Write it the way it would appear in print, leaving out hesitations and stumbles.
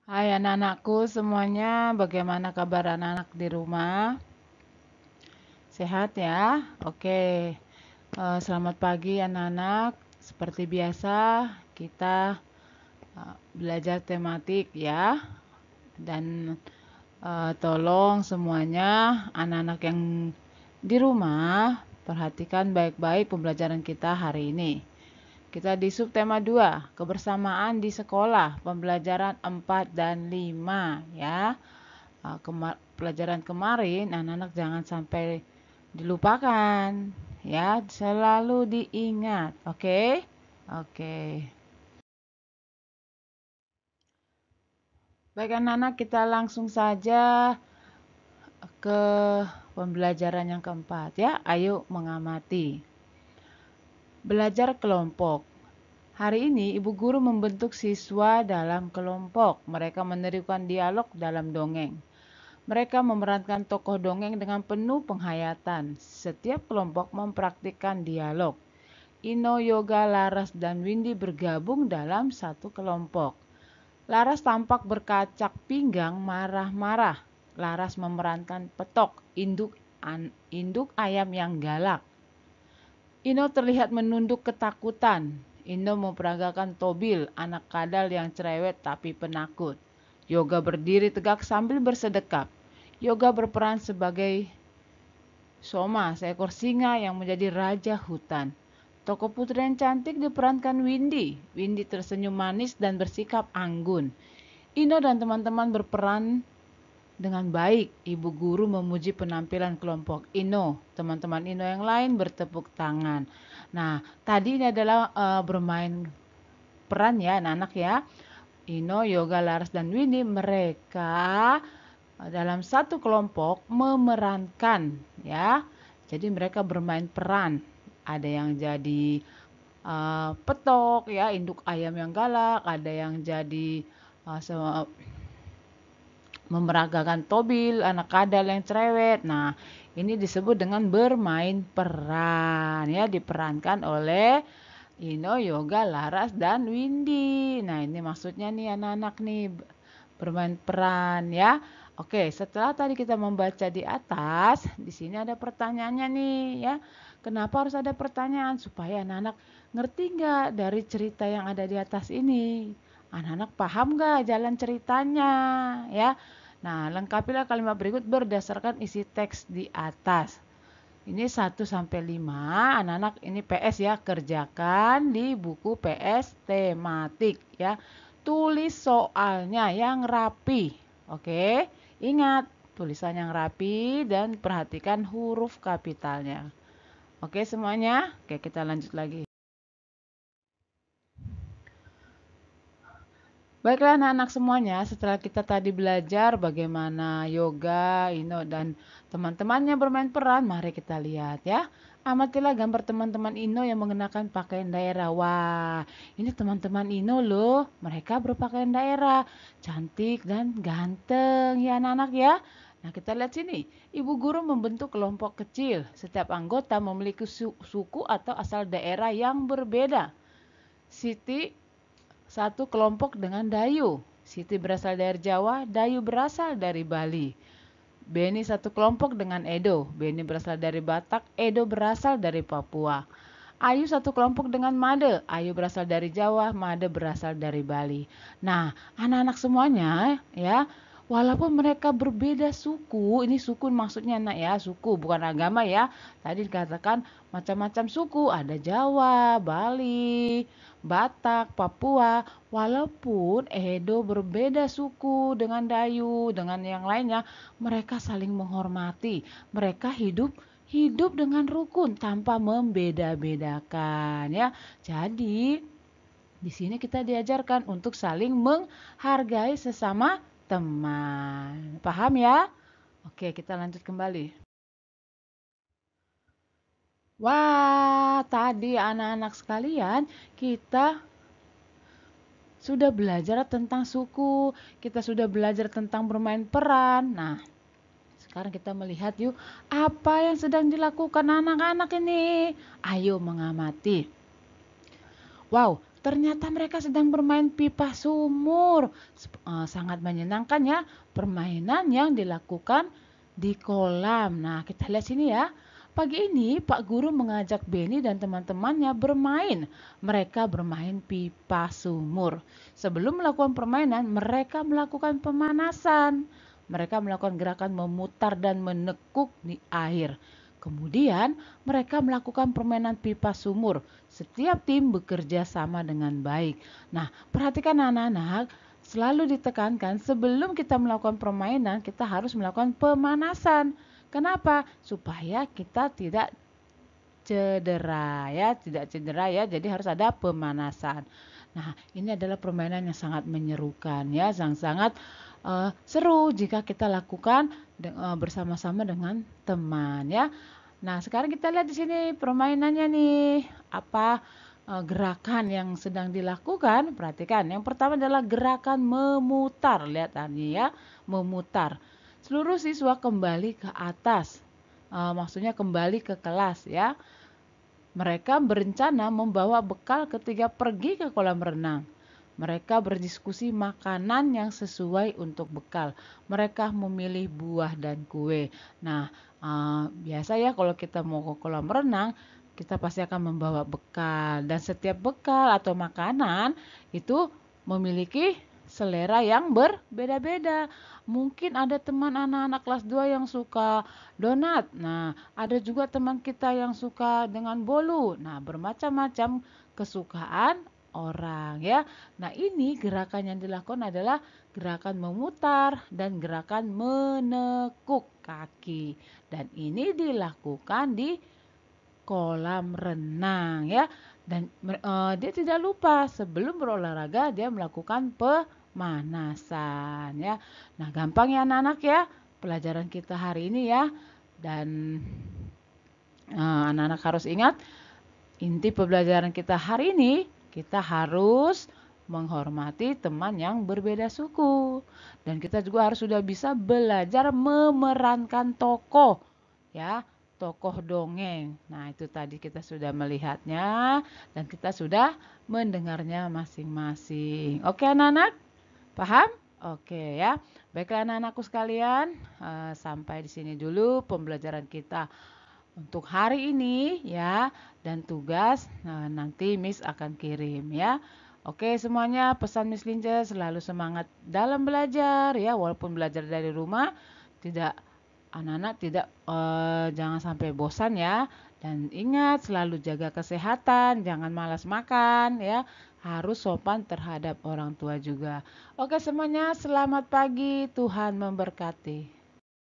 Hai anak-anakku semuanya, bagaimana kabar anak-anak di rumah? Sehat ya? Oke, selamat pagi anak-anak. Seperti biasa, kita belajar tematik ya. Dan tolong semuanya anak-anak yang di rumah, perhatikan baik-baik pembelajaran kita hari ini. Kita di subtema 2, kebersamaan di sekolah, pembelajaran 4 dan 5 ya. Pelajaran kemarin anak-anak jangan sampai dilupakan ya, selalu diingat. Oke? Oke. Baik anak-anak, kita langsung saja ke pembelajaran yang keempat ya. Ayo mengamati. Belajar kelompok. Hari ini ibu guru membentuk siswa dalam kelompok. Mereka menirukan dialog dalam dongeng. Mereka memerankan tokoh dongeng dengan penuh penghayatan. Setiap kelompok mempraktikkan dialog. Ino, Yoga, Laras, dan Windy bergabung dalam satu kelompok. Laras tampak berkacak pinggang marah-marah. Laras memerankan Petok, induk ayam yang galak. Ino terlihat menunduk ketakutan. Ino memperagakan Tobil, anak kadal yang cerewet tapi penakut. Yoga berdiri tegak sambil bersedekap. Yoga berperan sebagai Soma, seekor singa yang menjadi raja hutan. Tokoh putri yang cantik diperankan Windy. Windy tersenyum manis dan bersikap anggun. Ino dan teman-teman berperan dengan baik. Ibu guru memuji penampilan kelompok Ino. Teman-teman Ino yang lain bertepuk tangan. Nah, tadi ini adalah bermain peran ya anak-anak ya. Ino, Yoga, Laras, dan Windy mereka dalam satu kelompok memerankan ya. Jadi mereka bermain peran. Ada yang jadi Petok ya, induk ayam yang galak, ada yang jadi memeragakan Tobil, anak kadal yang cerewet. Nah, ini disebut dengan bermain peran ya, diperankan oleh Ino, Yoga, Laras, dan Windy. Nah, ini maksudnya nih anak-anak nih bermain peran ya. Oke, setelah tadi kita membaca di atas, di sini ada pertanyaannya nih ya. Kenapa harus ada pertanyaan? Supaya anak-anak ngerti nggak dari cerita yang ada di atas ini? Anak-anak paham nggak jalan ceritanya ya? Nah, lengkapilah kalimat berikut berdasarkan isi teks di atas. Ini 1 sampai 5, anak-anak ini PS ya, kerjakan di buku PS tematik ya. Tulis soalnya yang rapi. Oke, ingat tulisan yang rapi dan perhatikan huruf kapitalnya. Oke semuanya, oke kita lanjut lagi. Baiklah anak-anak semuanya, setelah kita tadi belajar bagaimana Yoga, Ino, dan teman-temannya bermain peran, mari kita lihat ya. Amatilah gambar teman-teman Ino yang mengenakan pakaian daerah. Wah, ini teman-teman Ino loh, mereka berpakaian daerah. Cantik dan ganteng ya anak-anak ya. Nah kita lihat sini, ibu guru membentuk kelompok kecil. Setiap anggota memiliki suku atau asal daerah yang berbeda. Siti satu kelompok dengan Dayu. Siti berasal dari Jawa, Dayu berasal dari Bali. Beni satu kelompok dengan Edo. Beni berasal dari Batak, Edo berasal dari Papua. Ayu satu kelompok dengan Made. Ayu berasal dari Jawa, Made berasal dari Bali. Nah, anak-anak semuanya ya, walaupun mereka berbeda suku, ini suku maksudnya nak ya, suku bukan agama ya. Tadi dikatakan macam-macam suku, ada Jawa, Bali, Batak, Papua. Walaupun Edo berbeda suku dengan Dayu, dengan yang lainnya, mereka saling menghormati. Mereka hidup dengan rukun tanpa membeda-bedakan ya. Jadi di sini kita diajarkan untuk saling menghargai sesama teman. Paham ya? Oke, kita lanjut kembali. Wah, tadi anak-anak sekalian, kita sudah belajar tentang suku, kita sudah belajar tentang bermain peran. Nah, sekarang kita melihat yuk, apa yang sedang dilakukan anak-anak ini. Ayo mengamati. Wow, ternyata mereka sedang bermain pipa sumur. Sangat menyenangkan ya, permainan yang dilakukan di kolam. Nah, kita lihat sini ya. Pagi ini Pak Guru mengajak Benny dan teman-temannya bermain. Mereka bermain pipa sumur. Sebelum melakukan permainan, mereka melakukan pemanasan. Mereka melakukan gerakan memutar dan menekuk di air. Kemudian, mereka melakukan permainan pipa sumur. Setiap tim bekerja sama dengan baik. Nah, perhatikan anak-anak, selalu ditekankan sebelum kita melakukan permainan, kita harus melakukan pemanasan. Kenapa? Supaya kita tidak cedera ya. Jadi harus ada pemanasan. Nah, ini adalah permainan yang sangat menyerukan ya, sangat seru jika kita lakukan bersama-sama dengan teman ya. Nah, sekarang kita lihat di sini permainannya nih. Apa gerakan yang sedang dilakukan? Perhatikan. Yang pertama adalah gerakan memutar. Lihat tadi ya, memutar. Seluruh siswa kembali ke atas. Maksudnya kembali ke kelas ya. Mereka berencana membawa bekal ketika pergi ke kolam renang. Mereka berdiskusi makanan yang sesuai untuk bekal. Mereka memilih buah dan kue. Nah, biasa ya kalau kita mau ke kolam renang, kita pasti akan membawa bekal. Dan setiap bekal atau makanan itu memiliki selera yang berbeda-beda. Mungkin ada teman anak-anak kelas 2 yang suka donat. Nah, ada juga teman kita yang suka dengan bolu. Nah, bermacam-macam kesukaan orang ya. Nah, ini gerakan yang dilakukan adalah gerakan memutar dan gerakan menekuk kaki. Dan ini dilakukan di kolam renang ya. Dan dia tidak lupa sebelum berolahraga dia melakukan pemanasan ya. Nah, gampang ya anak-anak ya pelajaran kita hari ini ya. Dan anak-anak harus ingat inti pembelajaran kita hari ini, kita harus menghormati teman yang berbeda suku. Dan kita juga harus sudah bisa belajar memerankan tokoh ya. Tokoh dongeng. Nah, itu tadi kita sudah melihatnya dan kita sudah mendengarnya masing-masing. Oke, anak-anak? Paham? Oke ya. Baiklah anak-anakku sekalian, sampai di sini dulu pembelajaran kita untuk hari ini ya. Dan tugas nanti Miss akan kirim ya. Oke semuanya, pesan Miss Lince selalu semangat dalam belajar ya. Walaupun belajar dari rumah, anak-anak tidak jangan sampai bosan ya. Dan ingat selalu jaga kesehatan, jangan malas makan ya. Harus sopan terhadap orang tua juga. Oke semuanya, selamat pagi, Tuhan memberkati.